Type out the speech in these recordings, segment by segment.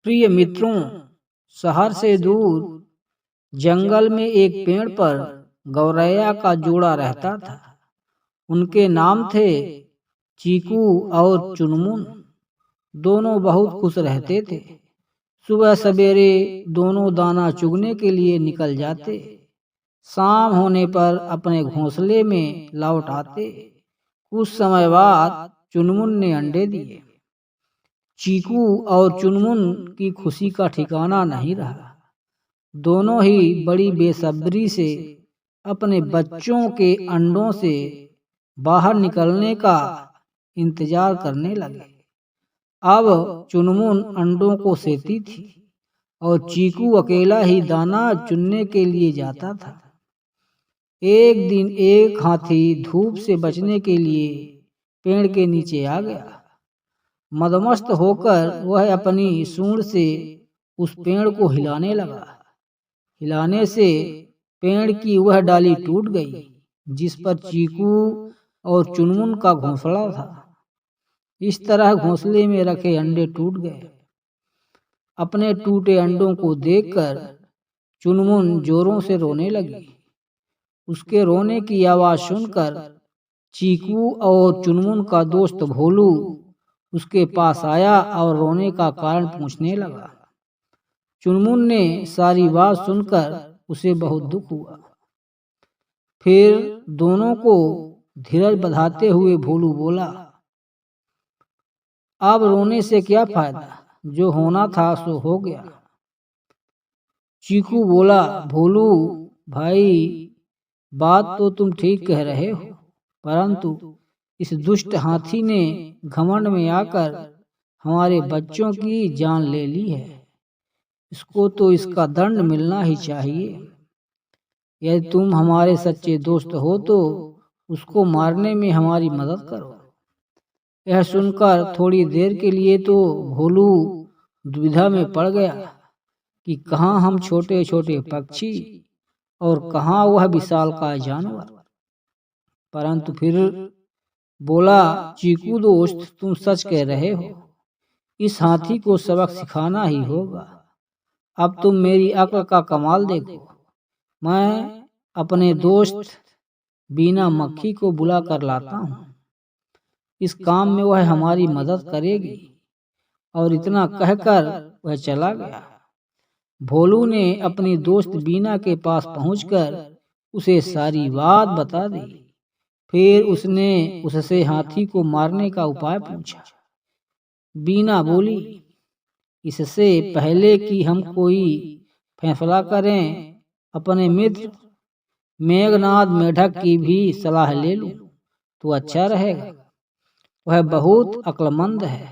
प्रिय मित्रों, शहर से दूर जंगल में एक पेड़ पर गौरैया का जोड़ा रहता था। उनके नाम थे चीकू और चुनमुन। दोनों बहुत खुश रहते थे। सुबह सवेरे दोनों दाना चुगने के लिए निकल जाते। शाम होने पर अपने घोंसले में लौट आते। कुछ समय बाद चुनमुन ने अंडे दिए। चीकू और चुनमुन की खुशी का ठिकाना नहीं रहा। दोनों ही बड़ी बेसब्री से अपने बच्चों के अंडों से बाहर निकलने का इंतजार करने लगे। अब चुनमुन अंडों को सेती थी और चीकू अकेला ही दाना चुनने के लिए जाता था। एक दिन एक हाथी धूप से बचने के लिए पेड़ के नीचे आ गया। मदमस्त होकर वह अपनी सूंड से उस पेड़ को हिलाने लगा। हिलाने से पेड़ की वह डाली टूट गई जिस पर चीकू और चुनमुन का घोंसला था। इस तरह घोंसले में रखे अंडे टूट गए। अपने टूटे अंडों को देखकर चुनमुन जोरों से रोने लगी। उसके रोने की आवाज सुनकर चीकू और चुनमुन का दोस्त भोलू उसके पास आया और रोने का कारण पूछने लगा। चुनमुन ने सारी बात सुनकर उसे बहुत दुख हुआ। फिर दोनों को धीरज बंधाते हुए भोलू बोला, अब रोने से क्या फायदा, जो होना था सो हो गया। चीकू बोला, भोलू भाई, बात तो तुम ठीक कह रहे हो, परंतु इस दुष्ट हाथी ने घमंड में आकर हमारे बच्चों की जान ले ली है। इसको तो इसका दंड मिलना ही चाहिए। यदि तुम हमारे सच्चे दोस्त हो तो उसको मारने में हमारी मदद करो। यह सुनकर थोड़ी देर के लिए तो भोलू दुविधा में पड़ गया कि कहाँ हम छोटे छोटे पक्षी और कहाँ वह विशालकाय जानवर। परंतु फिर बोला, चीकू दोस्त, तुम सच कह रहे हो। इस हाथी को सबक सिखाना ही होगा। अब तुम मेरी अक्ल का कमाल देखो। मैं अपने दोस्त बीना मक्खी को बुला कर लाता हूँ। इस काम में वह हमारी मदद करेगी। और इतना कहकर वह चला गया। भोलू ने अपनी दोस्त बीना के पास पहुंचकर उसे सारी बात बता दी। फिर उसने उससे हाथी को मारने का उपाय पूछा। बीना बोली, इससे पहले कि हम कोई फैसला करें, अपने मित्र मेघनाद मेढक की भी सलाह ले लूं तो अच्छा रहेगा। वह बहुत अक्लमंद है।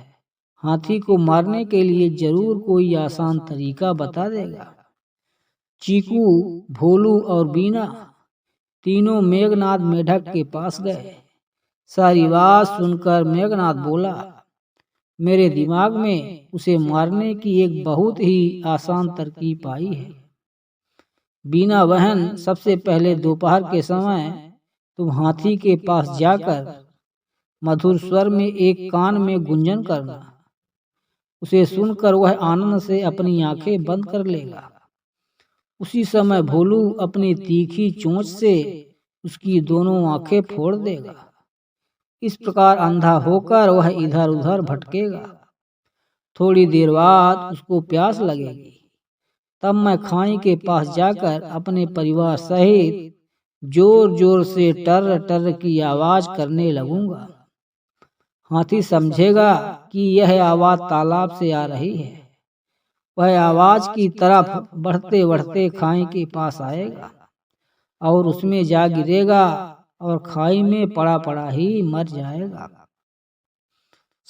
हाथी को मारने के लिए जरूर कोई आसान तरीका बता देगा। चीकू, भोलू और बीना तीनों मेघनाद मेढक के पास गए। सारी बात सुनकर मेघनाद बोला, मेरे दिमाग में उसे मारने की एक बहुत ही आसान तरकीब आई है। बीना बहन, सबसे पहले दोपहर के समय तुम हाथी के पास जाकर मधुर स्वर में एक कान में गुंजन करना। उसे सुनकर वह आनंद से अपनी आंखें बंद कर लेगा। उसी समय भोलू अपनी तीखी चोंच से उसकी दोनों आंखें फोड़ देगा। इस प्रकार अंधा होकर वह इधर उधर भटकेगा। थोड़ी देर बाद उसको प्यास लगेगी। तब मैं खाई के पास जाकर अपने परिवार सहित जोर जोर से टर टर की आवाज करने लगूंगा। हाथी समझेगा कि यह आवाज तालाब से आ रही है। वह आवाज की तरफ बढ़ते बढ़ते खाई के पास आएगा और उसमें जा गिरेगा और खाई में पड़ा पड़ा ही मर जाएगा।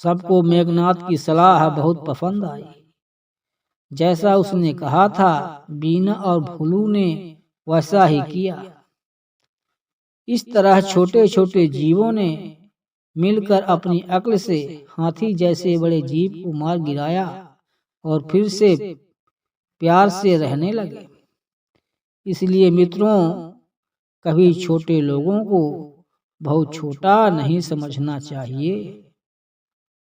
सबको मेघनाद की सलाह बहुत पसंद आई। जैसा उसने कहा था, बीना और भोलू ने वैसा ही किया। इस तरह छोटे छोटे जीवों ने मिलकर अपनी अक्ल से हाथी जैसे बड़े जीव को मार गिराया और फिर से प्यार से रहने लगे। इसलिए मित्रों, कभी छोटे लोगों को बहुत छोटा नहीं समझना चाहिए।